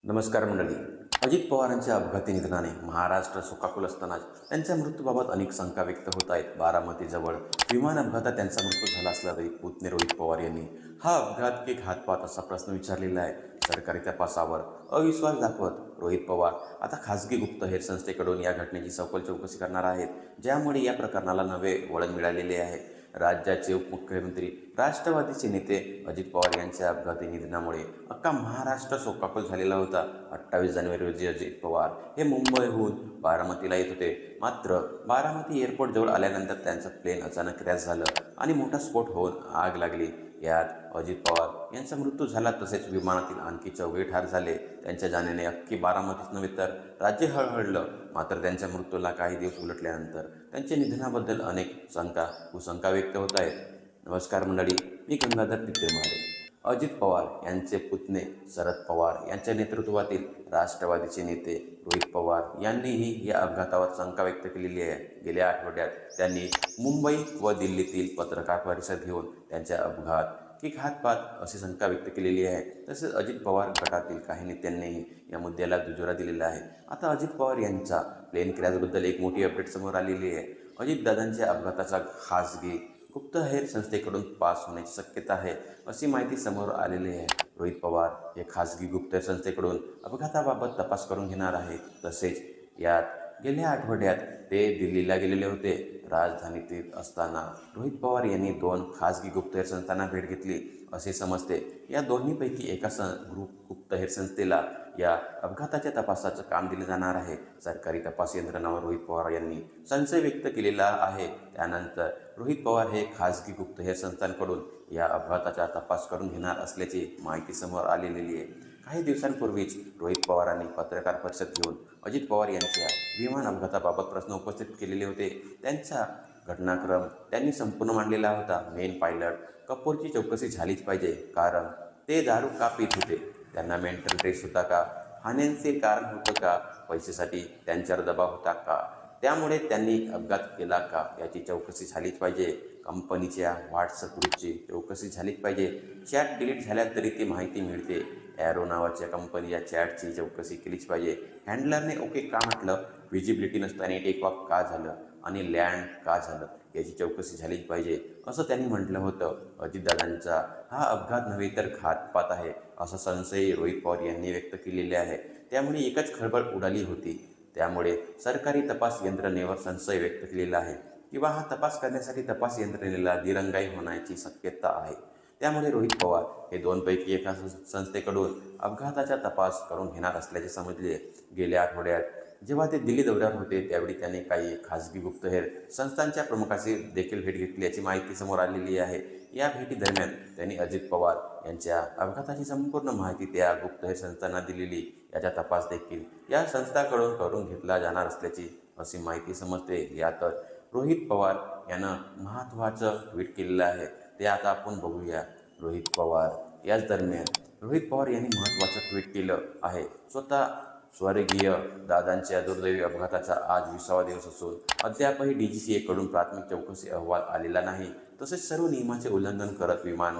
नमस्कार मंडळी. अजित पवारांच्या अपघाती निधनाने महाराष्ट्र शोकाकुल असतानाच त्यांच्या मृत्यूबाबत अनेक शंका व्यक्त होत आहेत. बारामतीजवळ विमान अपघातात त्यांचा मृत्यू झाला असला तरी पुतणे रोहित पवार यांनी हा अपघात की घातपात असा प्रश्न विचारलेला आहे. सरकारी तपासावर अविश्वास दाखवत रोहित पवार आता खासगी गुप्तहेर संस्थेकडून या घटनेची सखोल चौकशी करणार आहेत, ज्यामुळे या प्रकरणाला नवे वळण मिळालेले आहे. राज्याचे उपमुख्यमंत्री राष्ट्रवादीचे नेते अजित पवार यांच्या अपघाती निधनामुळे अख्खा महाराष्ट्र शोकाकुल झालेला होता. 28 जानेवारी रोजी अजित पवार हे मुंबईहून बारामतीला येत होते. मात्र बारामती एअरपोर्टजवळ आल्यानंतर त्यांचं प्लेन अचानक क्रॅश झालं आणि मोठा स्फोट होऊन आग लागली. यात अजित पवार यांचा मृत्यू झाला, तसेच विमानातील आणखी 4 ठार झाले. त्यांच्या जाण्याने अख्खी बारामतीच नव्हे तर राज्य हळहळलं. मात्र त्यांच्या मृत्यूला काही दिवस उलटल्यानंतर त्यांच्या निधनाबद्दल अनेक कुशंका व्यक्त होत आहेत. नमस्कार मंडळी, मी गंगाधर तित्तेमारे. अजित पवार यांचे पुतणे शरद पवार यांच्या नेतृत्वातील राष्ट्रवादीचे नेते रोहित पवार यांनीही या अपघातावर शंका व्यक्त केलेली आहे. गेल्या आठवड्यात त्यांनी मुंबई व दिल्लीतील पत्रकार परिषद घेऊन त्यांच्या अपघात की घातपात अशी शंका व्यक्त केलेली आहे. तसेच अजित पवार गटातील काही नेत्यांनीही या मुद्द्याला दुजोरा दिलेला आहे. आता अजित पवार यांच्या प्लेन क्रॅशबद्दल एक मोठी अपडेट समोर आलेली आहे. अजितदादांच्या अपघाताचा खासगी गुप्तहेर संस्थेकडून पास होण्याची शक्यता आहे, अशी माहिती समोर आलेली आहे. रोहित पवार हे खासगी गुप्तहेर संस्थेकडून अपघाताबाबत तपास करून घेणार आहेत. तसेच यात गेल्या आठवड्यात ते दिल्लीला गेलेले होते. राजधानीतील असताना रोहित पवार यांनी 2 खासगी गुप्तहेर संस्थांना भेट घेतली असे समजते. या दोन्हीपैकी एका गुप्तहेर संस्थेला या अपघाताच्या तपासाचं काम दिले जाणार आहे. सरकारी तपास यंत्रणावर रोहित पवार यांनी संशय व्यक्त केलेला आहे. त्यानंतर रोहित पवार हे खासगी गुप्तहेर संस्थांकडून या अपघाताचा तपास करून घेणार असल्याची माहिती समोर आलेली आहे. काही दिवसांपूर्वीच रोहित पवारांनी पत्रकार परिषद घेऊन अजित पवार यांच्या विमान अपघाताबाबत प्रश्न उपस्थित केलेले होते. त्यांचा घटनाक्रम त्यांनी संपूर्ण मांडलेला होता. मेन पायलट कपूरची चौकशी झालीच पाहिजे, कारण ते दारू का पीत होते, त्यांना मेंटल स्ट्रेस होता का, फायनान्शियल कारण होतं का, पैशासाठी त्यांच्यावर दबाव होता का, त्यामुळे त्यांनी अपघात केला का, याची चौकशी झालीच पाहिजे. कंपनीच्या व्हॉट्सअप ग्रुपची चौकशी झालीच पाहिजे. चॅट डिलीट झाल्या तरी ती माहिती मिळते. ॲरो नावाच्या कंपनीच्या चॅटची चौकशी केलीच पाहिजे. हँडलरने ओके का म्हटलं, विजिबिलिटी नसताना टेक ऑफ का झालं आणि लँड का झालं, याची चौकशी झालीच पाहिजे, असं त्यांनी म्हटलं होतं. अजितदादांचा हा अपघात नव्हे तर घातपात आहे, असा संशय रोहित पवार यांनी व्यक्त केलेले आहे. त्यामुळे एकच खळबळ उडाली होती. त्यामुळे सरकारी तपास यंत्रणेवर संशय व्यक्त केलेला आहे किंवा हा तपास करण्यासाठी तपास यंत्रणेला दिरंगाई होण्याची शक्यता आहे. त्यामुळे रोहित पवार हे 2 पैकी एका संस्थेकडून अपघाताचा तपास करून घेणार असल्याचे समजले. गेल्या आठवड्यात जेव्हा ते दिल्ली दौऱ्यावर होते, त्यावेळी त्यांनी काही खासगी गुप्तहेर संस्थांच्या प्रमुखांची देखील भेट घेतल्याची माहिती समोर आलेली आहे. या भेटीदरम्यान त्यांनी अजित पवार यांच्या अपघाताची संपूर्ण माहिती त्या गुप्तहेर संस्थांना दिलेली. याचा तपास देखील या संस्थांकडून करून घेतला जाणार असल्याची अशी माहिती समजते. यातच रोहित पवार यानं महत्त्वाचं ट्विट केलेलं आहे, ते आता आपण बघूया. रोहित पवार याच दरम्यान रोहित पवार यांनी महत्त्वाचं ट्विट केलं आहे. स्वतः स्वर्गीय दादांच्या दुर्दैवी अपघाताचा आज 20वा दिवस असून अद्यापही DGCA कडून प्राथमिक चौकशी अहवाल आलेला नाही. तसेच सर्व नियमाचे उल्लंघन करत विमान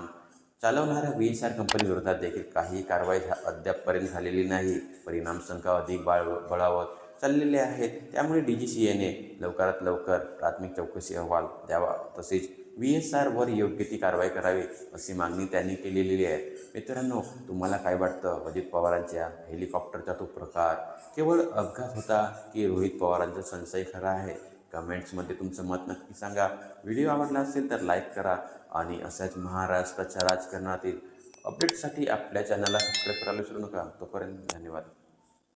चालवणाऱ्या VSR कंपनीविरोधात देखील काही कारवाई अद्यापपर्यंत झालेली नाही. परिणाम शंका अधिक बळावत चाललेले आहेत. त्यामुळे DGCAने लवकरात लवकर प्राथमिक चौकशी अहवाल द्यावा, तसेच VSR वर योग्य ती कारवाई करावी, अशी मागणी त्यांनी केलेली आहे. मित्रांनो, तुम्हाला काय वाटतं? अजित पवारांच्या हेलिकॉप्टरचा तो प्रकार केवळ अपघात होता की रोहित पवारांचा संशय खरा आहे? कमेंट्समध्ये तुमचं मत नक्की सांगा. व्हिडिओ आवडला असेल तर लाईक करा आणि अशाच महाराष्ट्राच्या राजकारणातील अपडेट्ससाठी आपल्या चॅनलला सबस्क्राईब करायला विसरू नका. तोपर्यंत धन्यवाद.